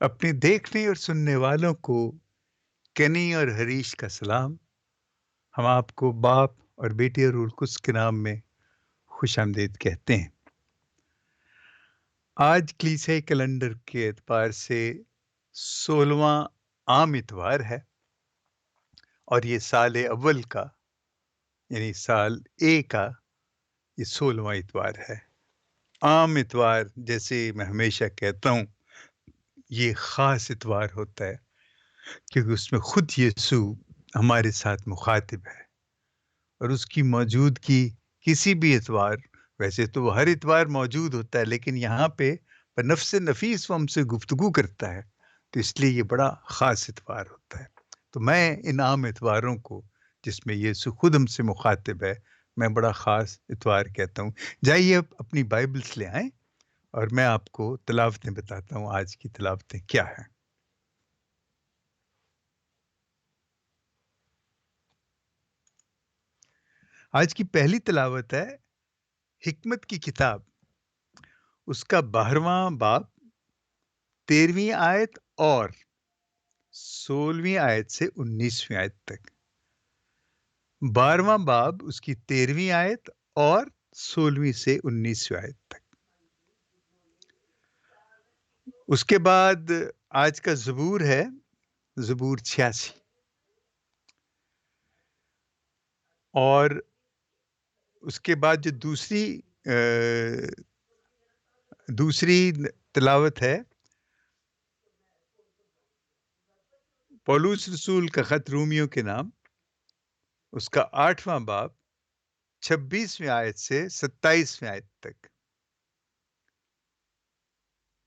اپنے دیکھنے اور سننے والوں کو کنی اور حریش کا سلام۔ ہم آپ کو باپ اور بیٹی اور روح القدس کے نام میں خوش آمدید کہتے ہیں۔ آج کلیسائی کیلنڈر کے اعتبار سے 16واں عام اتوار ہے اور یہ سال اول کا یعنی سال اے کا یہ 16واں اتوار ہے۔ عام اتوار جیسے میں ہمیشہ کہتا ہوں یہ خاص اتوار ہوتا ہے کیونکہ اس میں خود یسوع ہمارے ساتھ مخاطب ہے اور اس کی موجودگی کسی بھی اتوار، ویسے تو وہ ہر اتوار موجود ہوتا ہے لیکن یہاں پہ بنفس نفیس وہ ہم سے گفتگو کرتا ہے، تو اس لیے یہ بڑا خاص اتوار ہوتا ہے۔ تو میں ان عام اتواروں کو جس میں یسوع خود ہم سے مخاطب ہے میں بڑا خاص اتوار کہتا ہوں۔ جائیے اب اپنی بائبلز لے آئیں اور میں آپ کو تلاوتیں بتاتا ہوں آج کی تلاوتیں کیا ہیں۔ آج کی پہلی تلاوت ہے حکمت کی کتاب، اس کا 12واں باب 13ویں آیت اور 16ویں آیت سے 19ویں آیت تک۔ 12واں باب اس کی 13ویں آیت اور 16ویں سے 19ویں آیت تک۔ اس کے بعد آج کا زبور ہے زبور 86، اور اس کے بعد جو دوسری تلاوت ہے پولس رسول کا خط رومیوں کے نام، اس کا 8واں باب 26ویں آیت سے 27ویں آیت تک۔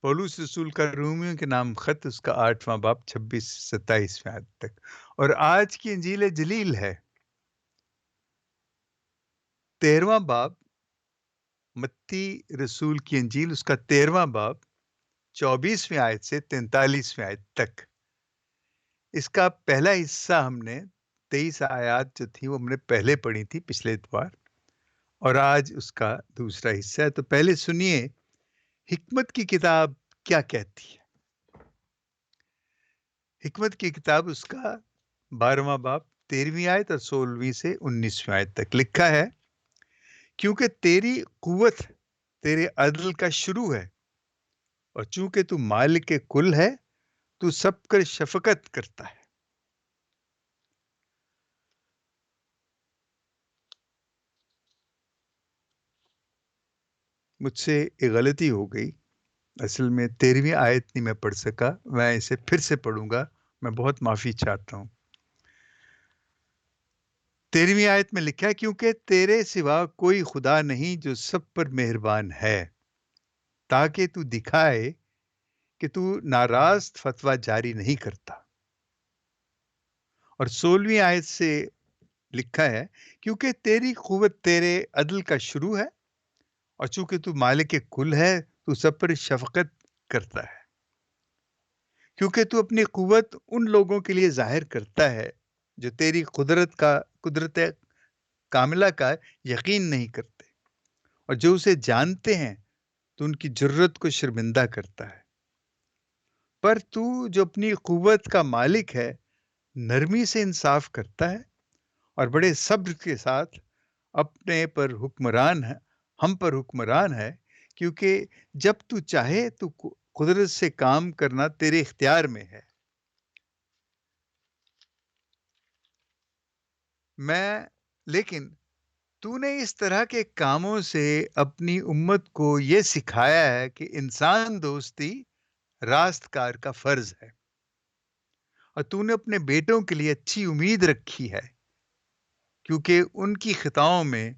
پولس رسول کا رومیوں کے نام خط، اس کا 8واں باب 26-27ویں آیت تک۔ اور آج کی انجیل جلیل ہے 13واں باب، متی رسول کی انجیل، اس کا 13واں باب 24ویں آیت سے 43ویں آیت تک۔ اس کا پہلا حصہ ہم نے 23 آیات جو تھی وہ ہم نے پہلے پڑھی تھی پچھلے اتوار، اور آج اس کا دوسرا حصہ ہے۔ تو پہلے سنیے حکمت کی کتاب کیا کہتی ہے۔ حکمت کی کتاب اس کا 12واں باب 13ویں آیت اور 16ویں سے 19ویں آیت تک لکھا ہے، کیونکہ تیری قوت تیرے عدل کا شروع ہے، اور چونکہ تو مالک کل ہے تو سب پر شفقت کرتا ہے۔ مجھ سے ایک غلطی ہو گئی، اصل میں 13ویں آیت نہیں میں پڑھ سکا، میں اسے پھر سے پڑھوں گا، میں بہت معافی چاہتا ہوں۔ 13ویں آیت میں لکھا ہے، کیونکہ تیرے سوا کوئی خدا نہیں جو سب پر مہربان ہے، تاکہ تو دکھائے کہ تو ناراست فتویٰ جاری نہیں کرتا۔ اور 16ویں آیت سے لکھا ہے، کیونکہ تیری قوت تیرے عدل کا شروع ہے، اور چونکہ تو مالک کل ہے تو سب پر شفقت کرتا ہے، کیونکہ تو اپنی قوت ان لوگوں کے لیے ظاہر کرتا ہے جو تیری قدرت کاملہ کا یقین نہیں کرتے، اور جو اسے جانتے ہیں تو ان کی جرت کو شرمندہ کرتا ہے۔ پر تو جو اپنی قوت کا مالک ہے نرمی سے انصاف کرتا ہے، اور بڑے صبر کے ساتھ اپنے پر حکمران ہے، ہم پر حکمران ہے، کیونکہ جب تو چاہے تو قدرت سے کام کرنا تیرے اختیار میں ہے۔ لیکن تو نے اس طرح کے کاموں سے اپنی امت کو یہ سکھایا ہے کہ انسان دوستی راست کار کا فرض ہے، اور تو نے اپنے بیٹوں کے لیے اچھی امید رکھی ہے، کیونکہ ان کی خطاؤں میں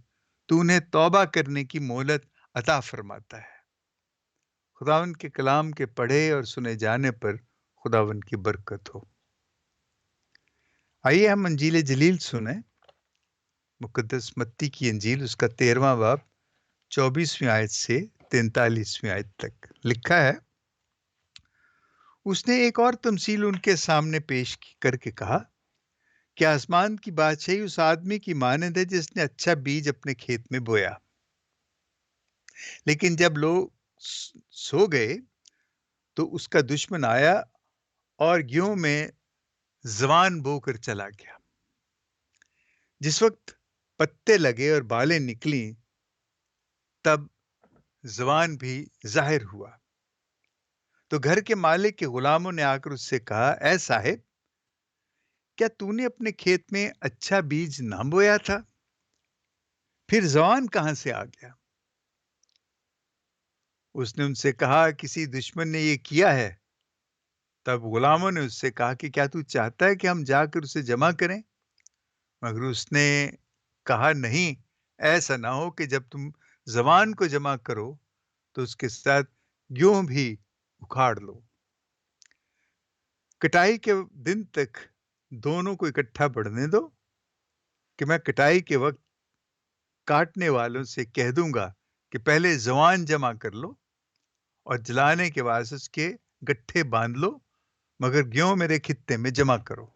تو انہیں توبہ کرنے کی مہلت عطا فرماتا ہے۔ خداوند کے کلام کے پڑھے اور سنے جانے پر خداوند کی برکت ہو۔ آئیے ہم انجیل جلیل سنیں، مقدس متی کی انجیل، اس کا 13واں باب 24ویں آیت سے 43ویں آیت تک لکھا ہے۔ اس نے ایک اور تمثیل ان کے سامنے پیش کر کے کہا کہ آسمان کی بادشاہی اس آدمی کی مانند ہے جس نے اچھا بیج اپنے کھیت میں بویا، لیکن جب لوگ سو گئے تو اس کا دشمن آیا اور گیہوں میں زوان بو کر چلا گیا۔ جس وقت پتے لگے اور بالیں نکلی تب زوان بھی ظاہر ہوا۔ تو گھر کے مالک کے غلاموں نے آ کر اس سے کہا، اے صاحب، کیا تو نے اپنے کھیت میں اچھا بیج نہ بویا تھا؟ پھر زوان کہاں سے آ گیا؟ اس نے ان سے کہا، کسی دشمن نے یہ کیا ہے۔ تب غلاموں نے اس سے کہا کہ کیا تو چاہتا ہے کہ ہم جا کر اسے جمع کریں؟ مگر اس نے کہا، نہیں، ایسا نہ ہو کہ جب تم زوان کو جمع کرو تو اس کے ساتھ گیہوں بھی اکھاڑ لو۔ کٹائی کے دن تک دونوں کو اکٹھا بڑھنے دو کہ میں کٹائی کے وقت کاٹنے والوں سے کہہ دوں گا کہ پہلے زوان جمع کر لو اور جلانے کے بعد اس کے گٹھے باندھ لو، مگر گیہوں میرے خطے میں جمع کرو۔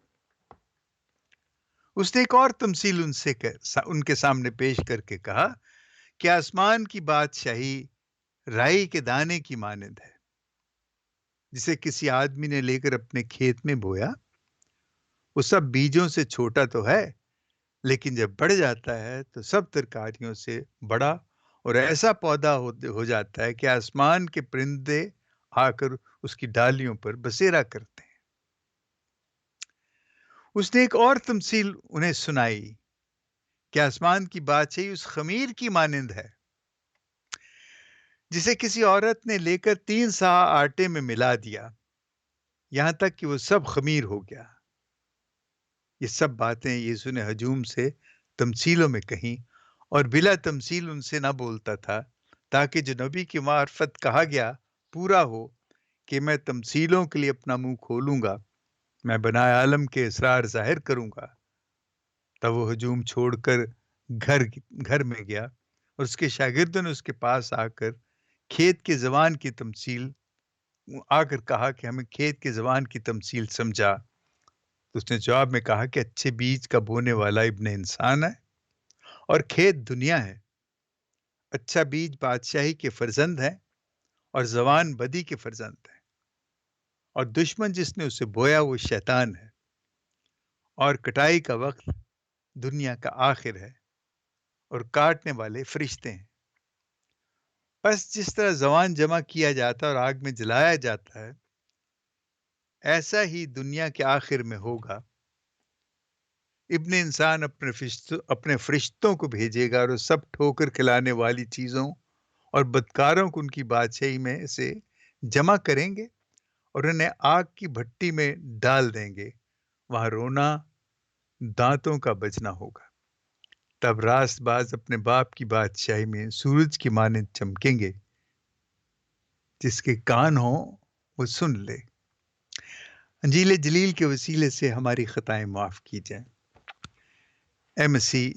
اس نے ایک اور تمثیل ان کے سامنے پیش کر کے کہا کہ آسمان کی بادشاہی رائی کے دانے کی مانند ہے، جسے کسی آدمی نے لے کر اپنے کھیت میں بویا۔ وہ سب بیجوں سے چھوٹا تو ہے، لیکن جب بڑھ جاتا ہے تو سب ترکاریوں سے بڑا اور ایسا پودا ہو جاتا ہے کہ آسمان کے پرندے آ کر اس کی ڈالیوں پر بسیرا کرتے ہیں۔ اس نے ایک اور تمثیل انہیں سنائی کہ آسمان کی بادشاہی اس خمیر کی مانند ہے، جسے کسی عورت نے لے کر 3 سا آٹے میں ملا دیا، یہاں تک کہ وہ سب خمیر ہو گیا۔ یہ سب باتیں یسوع نے ہجوم سے تمثیلوں میں کہیں اور بلا تمثیل ان سے نہ بولتا تھا، تاکہ جو نبی کی معرفت کہا گیا پورا ہو کہ میں تمثیلوں کے لیے اپنا منہ کھولوں گا، میں بنائے عالم کے اسرار ظاہر کروں گا۔ تب وہ ہجوم چھوڑ کر گھر میں گیا اور اس کے شاگردوں نے اس کے پاس آ کر کھیت کے زوان کی تمثیل کہا کہ ہمیں کھیت کے زوان کی تمثیل سمجھا۔ تو اس نے جواب میں کہا کہ اچھے بیج کا بونے والا ابن انسان ہے اور کھیت دنیا ہے۔ اچھا بیج بادشاہی کے فرزند ہے اور زوان بدی کے فرزند ہے، اور دشمن جس نے اسے بویا وہ شیطان ہے، اور کٹائی کا وقت دنیا کا آخر ہے اور کاٹنے والے فرشتے ہیں۔ بس جس طرح زوان جمع کیا جاتا ہے اور آگ میں جلایا جاتا ہے، ایسا ہی دنیا کے آخر میں ہوگا۔ ابن انسان اپنے فرشتوں کو بھیجے گا اور وہ سب ٹھوکر کھلانے والی چیزوں اور بدکاروں کو ان کی بادشاہی میں سے جمع کریں گے اور انہیں آگ کی بھٹی میں ڈال دیں گے، وہاں رونا دانتوں کا بجنا ہوگا۔ تب راست باز اپنے باپ کی بادشاہی میں سورج کی مانند چمکیں گے۔ جس کے کان ہوں وہ سن لے۔ انجیل جلیل کے وسیلے سے ہماری خطائیں معاف کی جائیں۔ اے مسیح،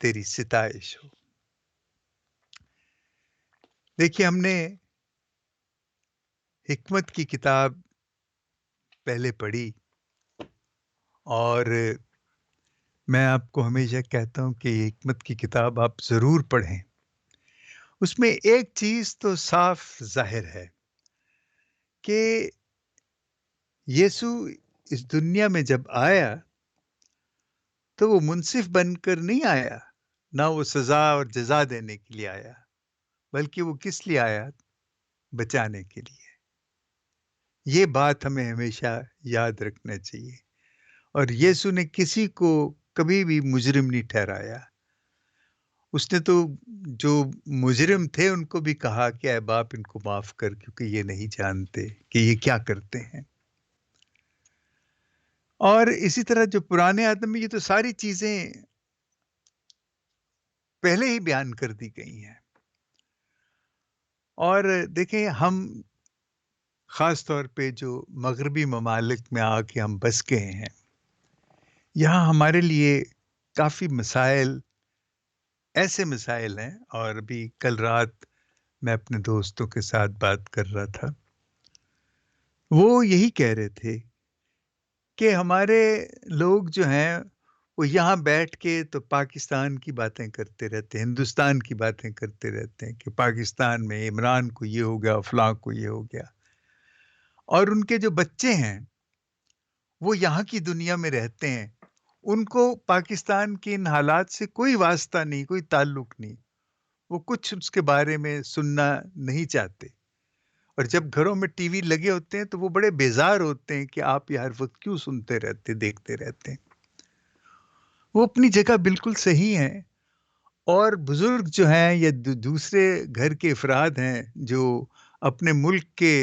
تیری ستائش ہو۔ دیکھیے، ہم نے حکمت کی کتاب پہلے پڑھی، اور میں آپ کو ہمیشہ کہتا ہوں کہ یہ حکمت کی کتاب آپ ضرور پڑھیں۔ اس میں ایک چیز تو صاف ظاہر ہے کہ یسوع اس دنیا میں جب آیا تو وہ منصف بن کر نہیں آیا، نہ وہ سزا اور جزا دینے کے لیے آیا، بلکہ وہ کس لیے آیا؟ بچانے کے لیے۔ یہ بات ہمیں ہمیشہ یاد رکھنا چاہیے۔ اور یسوع نے کسی کو کبھی بھی مجرم نہیں ٹھہرایا۔ اس نے تو جو مجرم تھے ان کو بھی کہا کہ اے باپ ان کو معاف کر، کیونکہ یہ نہیں جانتے کہ یہ کیا کرتے ہیں۔ اور اسی طرح جو پرانے آدم میں یہ تو ساری چیزیں پہلے ہی بیان کر دی گئی ہیں۔ اور دیکھیں، ہم خاص طور پہ جو مغربی ممالک میں آ کے ہم بس گئے ہیں، یہاں ہمارے لیے کافی مسائل، ایسے مسائل ہیں، اور ابھی کل رات میں اپنے دوستوں کے ساتھ بات کر رہا تھا، وہ یہی کہہ رہے تھے کہ ہمارے لوگ جو ہیں وہ یہاں بیٹھ کے تو پاکستان کی باتیں کرتے رہتے ہیں، ہندوستان کی باتیں کرتے رہتے ہیں کہ پاکستان میں عمران کو یہ ہو گیا، فلاں کو یہ ہو گیا، اور ان کے جو بچے ہیں وہ یہاں کی دنیا میں رہتے ہیں، ان کو پاکستان کے ان حالات سے کوئی واسطہ نہیں، کوئی تعلق نہیں، وہ کچھ اس کے بارے میں سننا نہیں چاہتے۔ اور جب گھروں میں ٹی وی لگے ہوتے ہیں تو وہ بڑے بیزار ہوتے ہیں کہ آپ یہ ہر وقت کیوں سنتے رہتے، دیکھتے رہتے ہیں۔ وہ اپنی جگہ بالکل صحیح ہیں، اور بزرگ جو ہیں یا دوسرے گھر کے افراد ہیں جو اپنے ملک کے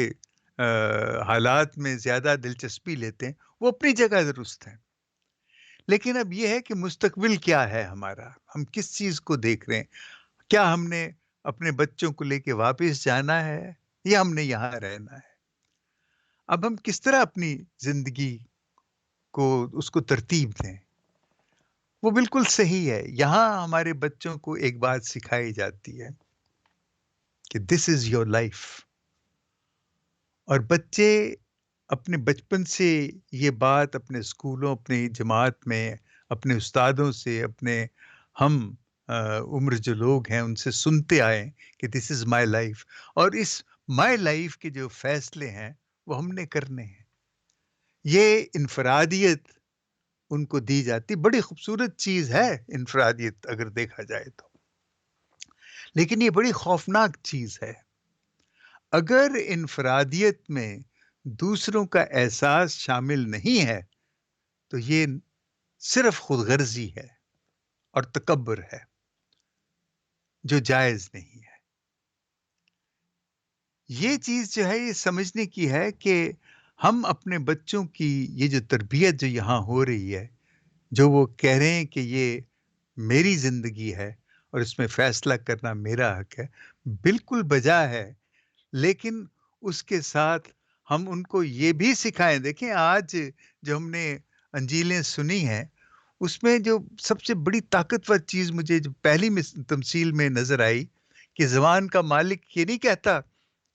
حالات میں زیادہ دلچسپی لیتے ہیں، وہ اپنی جگہ درست ہیں۔ لیکن اب یہ ہے کہ مستقبل کیا ہے ہمارا، ہم کس چیز کو دیکھ رہے ہیں؟ کیا ہم نے اپنے بچوں کو لے کے واپس جانا ہے یا ہم نے یہاں رہنا ہے؟ اب ہم کس طرح اپنی زندگی کو اس کو ترتیب دیں؟ وہ بالکل صحیح ہے، یہاں ہمارے بچوں کو ایک بات سکھائی جاتی ہے کہ دس از یور لائف، اور بچے اپنے بچپن سے یہ بات اپنے اسکولوں، اپنی جماعت میں، اپنے استادوں سے، اپنے ہم عمر جو لوگ ہیں ان سے سنتے آئے کہ دس از مائی لائف، اور اس مائی لائف کے جو فیصلے ہیں وہ ہم نے کرنے ہیں۔ یہ انفرادیت ان کو دی جاتی، بڑی خوبصورت چیز ہے انفرادیت اگر دیکھا جائے تو، لیکن یہ بڑی خوفناک چیز ہے۔ اگر انفرادیت میں دوسروں کا احساس شامل نہیں ہے تو یہ صرف خود غرضی ہے اور تکبر ہے جو جائز نہیں ہے۔ یہ چیز جو ہے یہ سمجھنے کی ہے کہ ہم اپنے بچوں کی یہ جو تربیت جو یہاں ہو رہی ہے، جو وہ کہہ رہے ہیں کہ یہ میری زندگی ہے اور اس میں فیصلہ کرنا میرا حق ہے، بالکل بجا ہے، لیکن اس کے ساتھ ہم ان کو یہ بھی سکھائیں۔ دیکھیں آج جو ہم نے انجیلیں سنی ہیں اس میں جو سب سے بڑی طاقتور چیز مجھے جو پہلی تمثیل میں نظر آئی کہ زبان کا مالک یہ نہیں کہتا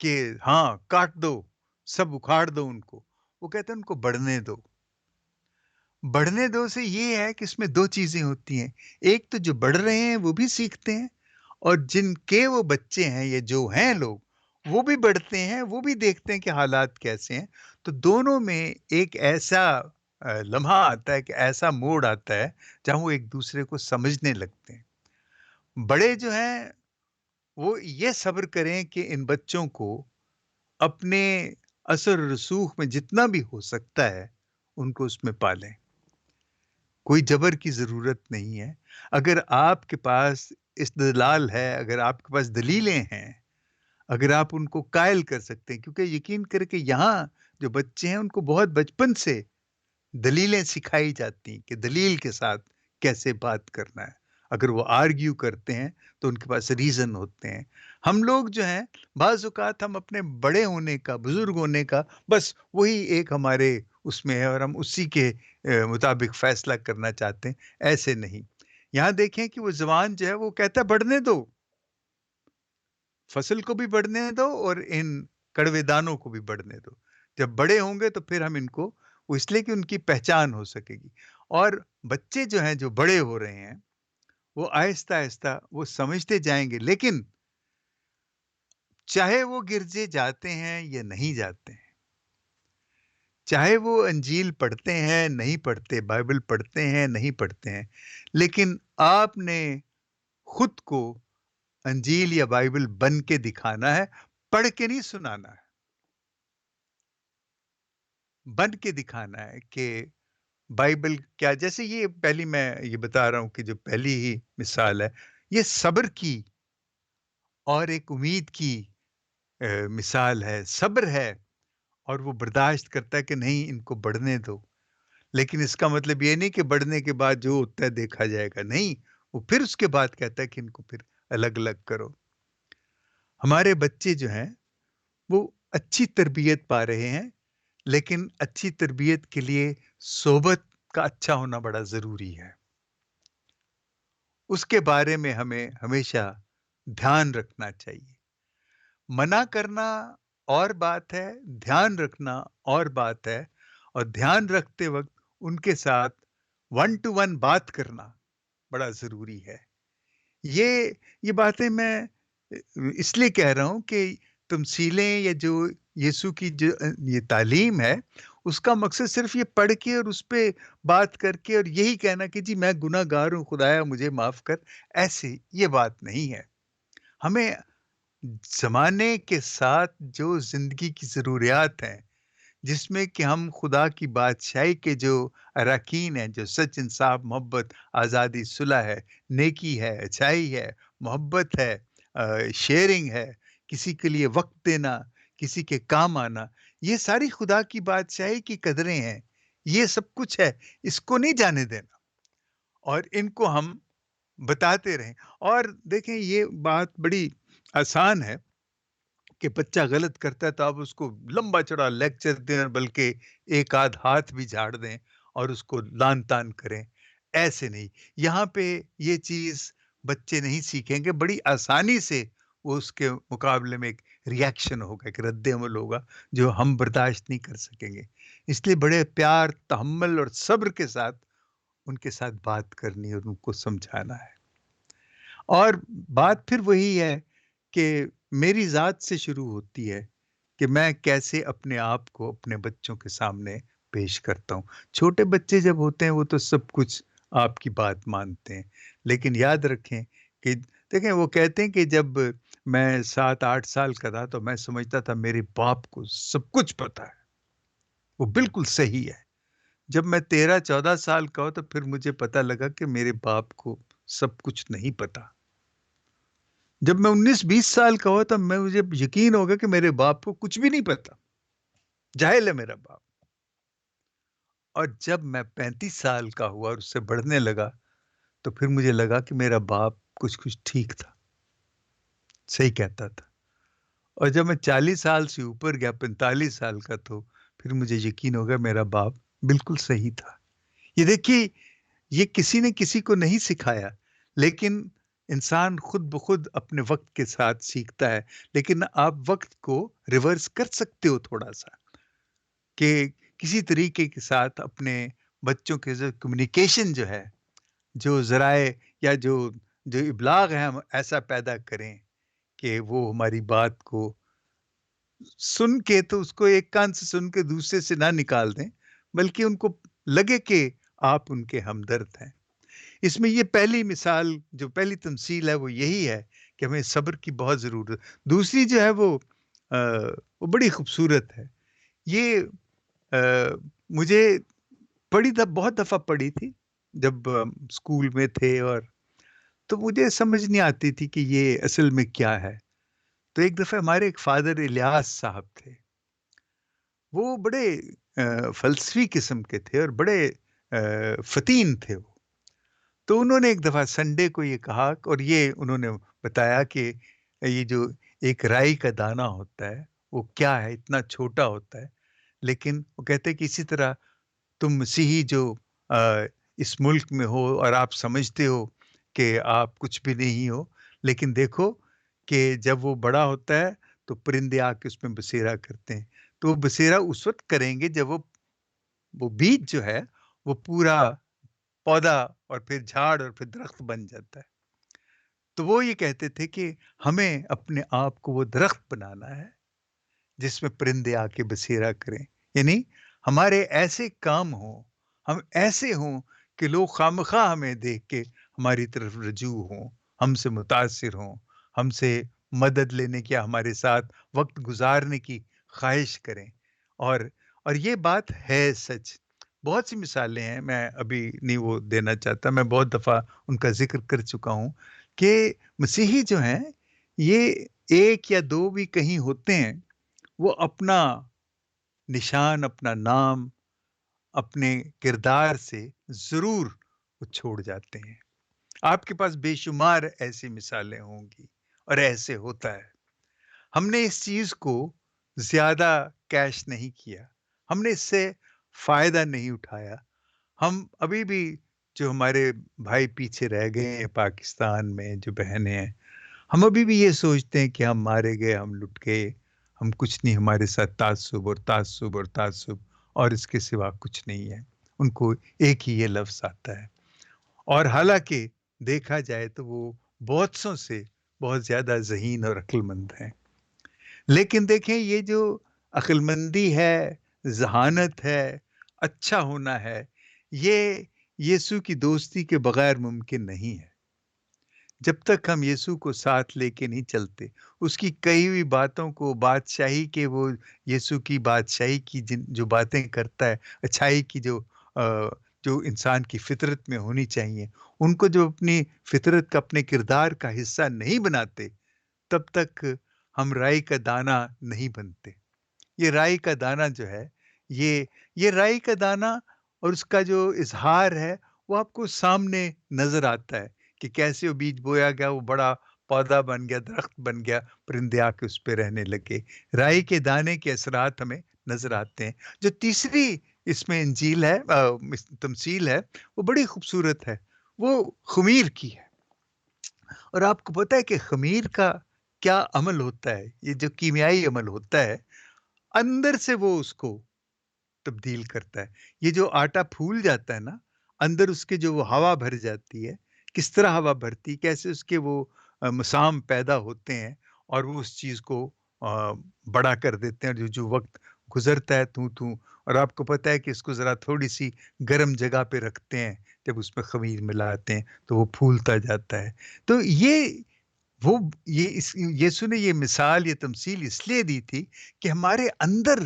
کہ ہاں کاٹ دو، سب اکھاڑ دو ان کو، وہ کہتا ہے ان کو بڑھنے دو۔ بڑھنے دو سے یہ ہے کہ اس میں دو چیزیں ہوتی ہیں، ایک تو جو بڑھ رہے ہیں وہ بھی سیکھتے ہیں، اور جن کے وہ بچے ہیں یا جو ہیں لوگ وہ بھی بڑھتے ہیں، وہ بھی دیکھتے ہیں کہ حالات کیسے ہیں، تو دونوں میں ایک ایسا لمحہ آتا ہے کہ ایسا موڑ آتا ہے جہاں وہ ایک دوسرے کو سمجھنے لگتے ہیں۔ بڑے جو ہیں وہ یہ صبر کریں کہ ان بچوں کو اپنے اثر و رسوخ میں جتنا بھی ہو سکتا ہے ان کو اس میں پالیں، کوئی جبر کی ضرورت نہیں ہے۔ اگر آپ کے پاس استدلال ہے، اگر آپ کے پاس دلیلیں ہیں، اگر آپ ان کو قائل کر سکتے ہیں، کیونکہ یقین کریں کہ یہاں جو بچے ہیں ان کو بہت بچپن سے دلیلیں سکھائی جاتی ہیں کہ دلیل کے ساتھ کیسے بات کرنا ہے۔ اگر وہ آرگیو کرتے ہیں تو ان کے پاس ریزن ہوتے ہیں۔ ہم لوگ جو ہیں بعض اوقات ہم اپنے بڑے ہونے کا، بزرگ ہونے کا، بس وہی ایک ہمارے اس میں ہے اور ہم اسی کے مطابق فیصلہ کرنا چاہتے ہیں، ایسے نہیں۔ یہاں دیکھیں کہ وہ زبان جو ہے وہ کہتا ہے بڑھنے دو، فصل کو بھی بڑھنے دو اور ان کڑوے دانوں کو بھی بڑھنے دو۔ جب بڑے ہوں گے تو پھر ہم ان کو، وہ اس لیے کہ ان کی پہچان ہو سکے گی۔ اور بچے جو ہیں جو بڑے ہو رہے ہیں وہ آہستہ آہستہ وہ سمجھتے جائیں گے، لیکن چاہے وہ گرجے جاتے ہیں یا نہیں جاتے ہیں، چاہے وہ انجیل پڑھتے ہیں نہیں پڑھتے، بائبل پڑھتے ہیں نہیں پڑھتے ہیں، لیکن آپ نے خود کو انجیل یا بائبل بن کے دکھانا ہے، پڑھ کے نہیں سنانا ہے، بن کے دکھانا ہے کہ بائبل کیا۔ جیسے یہ پہلی میں یہ بتا رہا ہوں کہ جو پہلی ہی مثال ہے یہ صبر کی اور ایک امید کی مثال ہے، صبر ہے، اور وہ برداشت کرتا ہے کہ نہیں ان کو بڑھنے دو، لیکن اس کا مطلب یہ نہیں کہ بڑھنے کے بعد جو ہوتا ہے دیکھا جائے گا، نہیں، وہ پھر اس کے بعد کہتا ہے کہ ان کو پھر الگ الگ کرو۔ ہمارے بچے جو ہیں وہ اچھی تربیت پا رہے ہیں، لیکن اچھی تربیت کے لیے صحبت کا اچھا ہونا بڑا ضروری ہے۔ اس کے بارے میں ہمیں ہمیشہ دھیان رکھنا چاہیے۔ منع کرنا اور بات ہے، دھیان رکھنا اور بات ہے، اور دھیان رکھتے وقت ان کے ساتھ ون ٹو ون بات کرنا بڑا ضروری ہے۔ یہ باتیں میں اس لیے کہہ رہا ہوں کہ تمثیلیں یا جو یسوع کی جو یہ تعلیم ہے، اس کا مقصد صرف یہ پڑھ کے اور اس پہ بات کر کے اور یہی کہنا کہ جی میں گناہ گار ہوں، خدایا مجھے معاف کر، ایسی یہ بات نہیں ہے۔ ہمیں زمانے کے ساتھ جو زندگی کی ضروریات ہیں، جس میں کہ ہم خدا کی بادشاہی کے جو اراکین ہیں، جو سچ، انصاف، محبت، آزادی، صلح ہے، نیکی ہے، اچھائی ہے، محبت ہے، شیئرنگ ہے، کسی کے لیے وقت دینا، کسی کے کام آنا، یہ ساری خدا کی بادشاہی کی قدریں ہیں، یہ سب کچھ ہے، اس کو نہیں جانے دینا اور ان کو ہم بتاتے رہیں۔ اور دیکھیں یہ بات بڑی آسان ہے کہ بچہ غلط کرتا ہے تو آپ اس کو لمبا چڑا لیکچر دیں اور بلکہ ایک آدھ ہاتھ بھی جھاڑ دیں اور اس کو لان تان کریں، ایسے نہیں۔ یہاں پہ یہ چیز بچے نہیں سیکھیں گے، بڑی آسانی سے وہ اس کے مقابلے میں ایک ریاکشن ہوگا، ایک رد عمل ہوگا جو ہم برداشت نہیں کر سکیں گے۔ اس لیے بڑے پیار، تحمل اور صبر کے ساتھ ان کے ساتھ بات کرنی اور ان کو سمجھانا ہے۔ اور بات پھر وہی ہے کہ میری ذات سے شروع ہوتی ہے کہ میں کیسے اپنے آپ کو اپنے بچوں کے سامنے پیش کرتا ہوں۔ چھوٹے بچے جب ہوتے ہیں وہ تو سب کچھ آپ کی بات مانتے ہیں، لیکن یاد رکھیں کہ دیکھیں وہ کہتے ہیں کہ جب میں 7-8 سال کا تھا تو میں سمجھتا تھا میرے باپ کو سب کچھ پتا ہے، وہ بالکل صحیح ہے۔ جب میں 13-14 سال کا ہوں تو پھر مجھے پتا لگا کہ میرے باپ کو سب کچھ نہیں پتا۔ جب میں 19-20 سال کا ہوا تب مجھے یقین ہوگا کہ میرے باپ کو کچھ بھی نہیں پتا، جاہل ہے میرا باپ۔ اور جب میں 35 سال کا ہوا اور اس سے بڑھنے لگا تو پھر مجھے لگا کہ میرا باپ کچھ ٹھیک تھا، صحیح کہتا تھا۔ اور جب میں 40 سال سے اوپر گیا، 45 سال کا، تو پھر مجھے یقین ہوگا میرا باپ بالکل صحیح تھا۔ یہ دیکھیے، یہ کسی نے کسی کو نہیں سکھایا، لیکن انسان خود بخود اپنے وقت کے ساتھ سیکھتا ہے۔ لیکن آپ وقت کو ریورس کر سکتے ہو تھوڑا سا، کہ کسی طریقے کے ساتھ اپنے بچوں کے جو کمیونیکیشن جو ہے، جو ذرائع یا جو ابلاغ ہے، ہم ایسا پیدا کریں کہ وہ ہماری بات کو سن کے تو اس کو ایک کان سے سن کے دوسرے سے نہ نکال دیں، بلکہ ان کو لگے کہ آپ ان کے ہمدرد ہیں۔ اس میں یہ پہلی مثال، جو پہلی تمثیل ہے وہ یہی ہے کہ ہمیں صبر کی بہت ضرورت۔ دوسری جو ہے وہ بڑی خوبصورت ہے۔ یہ مجھے بہت دفعہ پڑھی تھی جب اسکول میں تھے، اور تو مجھے سمجھ نہیں آتی تھی کہ یہ اصل میں کیا ہے۔ تو ایک دفعہ ہمارے ایک فادر الیاس صاحب تھے، وہ بڑے فلسفی قسم کے تھے اور بڑے فطین تھے وہ۔ تو انہوں نے ایک دفعہ سنڈے کو یہ کہا، اور یہ انہوں نے بتایا کہ یہ جو ایک رائی کا دانہ ہوتا ہے وہ کیا ہے، اتنا چھوٹا ہوتا ہے، لیکن وہ کہتے ہیں کہ اسی طرح تم مسیحی جو اس ملک میں ہو اور آپ سمجھتے ہو کہ آپ کچھ بھی نہیں ہو، لیکن دیکھو کہ جب وہ بڑا ہوتا ہے تو پرندے آ کے اس میں بسیرا کرتے ہیں، تو وہ بسیرا اس وقت کریں گے جب وہ بیج جو ہے وہ پورا پودا اور پھر جھاڑ اور پھر درخت بن جاتا ہے۔ تو وہ یہ کہتے تھے کہ ہمیں اپنے آپ کو وہ درخت بنانا ہے جس میں پرندے آ کے بسیرا کریں، یعنی ہمارے ایسے کام ہوں، ہم ایسے ہوں کہ لوگ خامخواہ ہمیں دیکھ کے ہماری طرف رجوع ہوں، ہم سے متاثر ہوں، ہم سے مدد لینے کی، ہمارے ساتھ وقت گزارنے کی خواہش کریں۔ اور یہ بات ہے سچ۔ بہت سی مثالیں ہیں، میں ابھی نہیں وہ دینا چاہتا، میں بہت دفعہ ان کا ذکر کر چکا ہوں کہ مسیحی جو ہیں یہ ایک یا دو بھی کہیں ہوتے ہیں، وہ اپنا نشان، اپنا نام، اپنے کردار سے ضرور وہ چھوڑ جاتے ہیں۔ آپ کے پاس بے شمار ایسی مثالیں ہوں گی، اور ایسے ہوتا ہے۔ ہم نے اس چیز کو زیادہ کیش نہیں کیا، ہم نے اس سے فائدہ نہیں اٹھایا۔ ہم ابھی بھی، جو ہمارے بھائی پیچھے رہ گئے ہیں پاکستان میں، جو بہنیں ہیں، ہم ابھی بھی یہ سوچتے ہیں کہ ہم مارے گئے، ہم لٹ گئے، ہم کچھ نہیں، ہمارے ساتھ تعصب اور تعصب اور تعصب، اور اس کے سوا کچھ نہیں ہے۔ ان کو ایک ہی یہ لفظ آتا ہے، اور حالانکہ دیکھا جائے تو وہ بہت سوں سے بہت زیادہ ذہین اور عقل مند ہیں۔ لیکن دیکھیں، یہ جو عقل مندی ہے، ذہانت ہے، اچھا ہونا ہے، یہ یسوع کی دوستی کے بغیر ممکن نہیں ہے۔ جب تک ہم یسوع کو ساتھ لے کے نہیں چلتے، اس کی کہی ہوئی باتوں کو، بادشاہی کے وہ یسوع کی بادشاہی کی جو باتیں کرتا ہے، اچھائی کی آ، جو انسان کی فطرت میں ہونی چاہیے، ان کو جو اپنی فطرت کا، اپنے کردار کا حصہ نہیں بناتے، تب تک ہم رائی کا دانہ نہیں بنتے۔ یہ رائی کا دانہ جو ہے، یہ رائی کا دانہ اور اس کا جو اظہار ہے، وہ آپ کو سامنے نظر آتا ہے کہ کیسے وہ بیج بویا گیا، وہ بڑا پودا بن گیا، درخت بن گیا، پرندے آ کے اس پہ رہنے لگے۔ رائی کے دانے کے اثرات ہمیں نظر آتے ہیں۔ جو تیسری اس میں انجیل ہے، تمثیل ہے، وہ بڑی خوبصورت ہے، وہ خمیر کی ہے۔ اور آپ کو پتا ہے کہ خمیر کا کیا عمل ہوتا ہے؟ یہ جو کیمیائی عمل ہوتا ہے، اندر سے وہ اس کو تبدیل کرتا ہے۔ یہ جو آٹا پھول جاتا ہے نا، اندر اس کے جو وہ ہوا بھر جاتی ہے، کس طرح ہوا بھرتی، کیسے اس کے وہ مسام پیدا ہوتے ہیں اور وہ اس چیز کو بڑا کر دیتے ہیں، جو وقت گزرتا ہے اور آپ کو پتا ہے کہ اس کو ذرا تھوڑی سی گرم جگہ پہ رکھتے ہیں، جب اس میں خمیر ملاتے ہیں تو وہ پھولتا جاتا ہے۔ تو وہ یسوع نے یہ مثال، یہ تمثیل اس لیے دی تھی کہ ہمارے اندر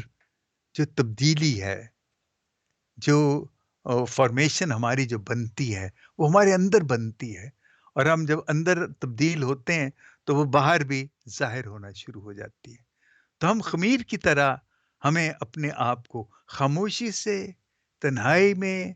جو تبدیلی ہے، جو فارمیشن ہماری جو بنتی ہے، وہ ہمارے اندر بنتی ہے، اور ہم جب اندر تبدیل ہوتے ہیں تو وہ باہر بھی ظاہر ہونا شروع ہو جاتی ہے۔ تو ہم خمیر کی طرح ہمیں اپنے آپ کو خاموشی سے، تنہائی میں،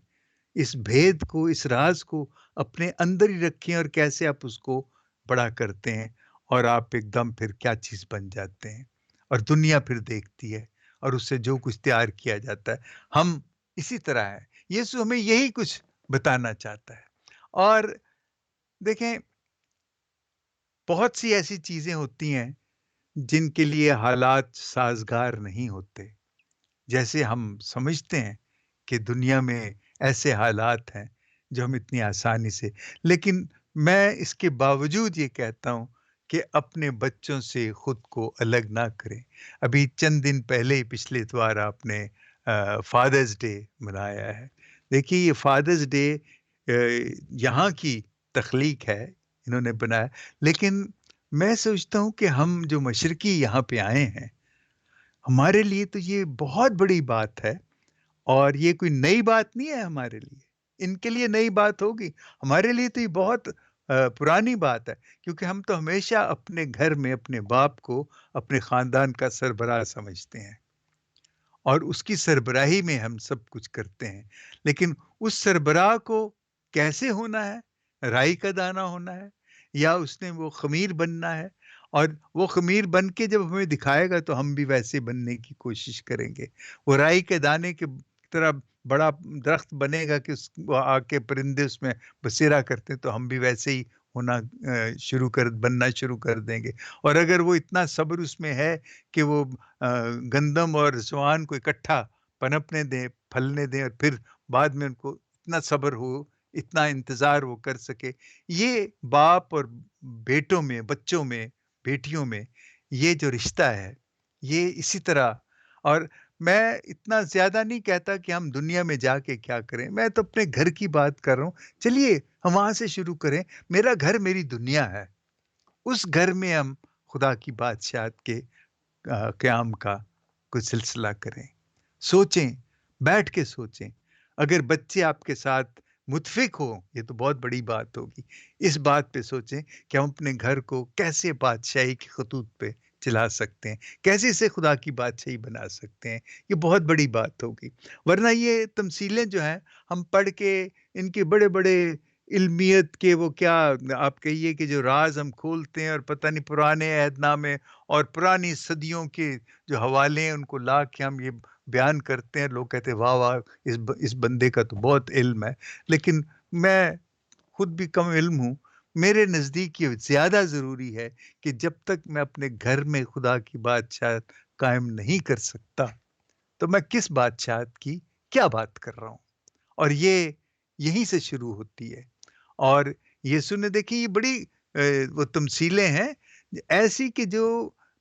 اس بھید کو، اس راز کو اپنے اندر ہی رکھیں، اور کیسے آپ اس کو بڑا کرتے ہیں، اور آپ ایک دم پھر کیا چیز بن جاتے ہیں، اور دنیا پھر دیکھتی ہے، اور اس سے جو کچھ تیار کیا جاتا ہے، ہم اسی طرح ہے۔ یسوع ہمیں یہی کچھ بتانا چاہتا ہے۔ اور دیکھیں، بہت سی ایسی چیزیں ہوتی ہیں جن کے لیے حالات سازگار نہیں ہوتے، جیسے ہم سمجھتے ہیں کہ دنیا میں ایسے حالات ہیں جو ہم اتنی آسانی سے، لیکن میں اس کے باوجود یہ کہتا ہوں کہ اپنے بچوں سے خود کو الگ نہ کریں۔ ابھی چند دن پہلے ہی، پچھلے اتوار، آپ نے فادرز ڈے منایا ہے۔ دیکھیے، یہ فادرز ڈے یہاں کی تخلیق ہے، انہوں نے بنایا، لیکن میں سوچتا ہوں کہ ہم جو مشرقی یہاں پہ آئے ہیں، ہمارے لیے تو یہ بہت بڑی بات ہے، اور یہ کوئی نئی بات نہیں ہے ہمارے لیے۔ ان کے لیے نئی بات ہوگی، ہمارے لیے تو یہ بہت پرانی بات ہے، کیونکہ ہم تو ہمیشہ اپنے گھر میں اپنے باپ کو اپنے خاندان کا سربراہ سمجھتے ہیں، اور اس کی سربراہی میں ہم سب کچھ کرتے ہیں۔ لیکن اس سربراہ کو کیسے ہونا ہے؟ رائی کا دانہ ہونا ہے، یا اس نے وہ خمیر بننا ہے؟ اور وہ خمیر بن کے جب ہمیں دکھائے گا تو ہم بھی ویسے بننے کی کوشش کریں گے۔ وہ رائی کے دانے کی طرح بڑا درخت بنے گا کہ وہ آ کے پرندے اس میں بسیرا کرتے ہیں، تو ہم بھی ویسے ہی ہونا بننا شروع کر دیں گے۔ اور اگر وہ اتنا صبر اس میں ہے کہ وہ گندم اور جوان کو اکٹھا پنپنے دیں، پھلنے دیں، اور پھر بعد میں ان کو اتنا صبر ہو، اتنا انتظار وہ کر سکے، یہ باپ اور بیٹوں میں، بچوں میں، بیٹیوں میں یہ جو رشتہ ہے، یہ اسی طرح۔ اور میں اتنا زیادہ نہیں کہتا کہ ہم دنیا میں جا کے کیا کریں، میں تو اپنے گھر کی بات کر رہا ہوں۔ چلیے ہم وہاں سے شروع کریں۔ میرا گھر میری دنیا ہے، اس گھر میں ہم خدا کی بادشاہت کے قیام کا کوئی سلسلہ کریں، سوچیں، بیٹھ کے سوچیں۔ اگر بچے آپ کے ساتھ متفق ہو، یہ تو بہت بڑی بات ہوگی، اس بات پہ سوچیں کہ ہم اپنے گھر کو کیسے بادشاہی کے خطوط پہ چلا سکتے ہیں، کیسے اسے خدا کی بادشاہی بنا سکتے ہیں۔ یہ بہت بڑی بات ہوگی، ورنہ یہ تمثیلیں جو ہیں، ہم پڑھ کے ان کے بڑے بڑے علمیت کے، وہ کیا آپ کہیے کہ جو راز ہم کھولتے ہیں، اور پتہ نہیں پرانے عہد نامے اور پرانی صدیوں کے جو حوالے ہیں، ان کو لا کے ہم یہ بیان کرتے ہیں، لوگ کہتے ہیں واہ واہ، اس بندے کا تو بہت علم ہے۔ لیکن میں خود بھی کم علم ہوں۔ میرے نزدیک یہ زیادہ ضروری ہے کہ جب تک میں اپنے گھر میں خدا کی بادشاہت قائم نہیں کر سکتا، تو میں کس بادشاہت کی کیا بات کر رہا ہوں؟ اور یہ یہیں سے شروع ہوتی ہے۔ اور یسوع نے، دیکھی، یہ بڑی وہ تمثیلیں ہیں ایسی کہ جو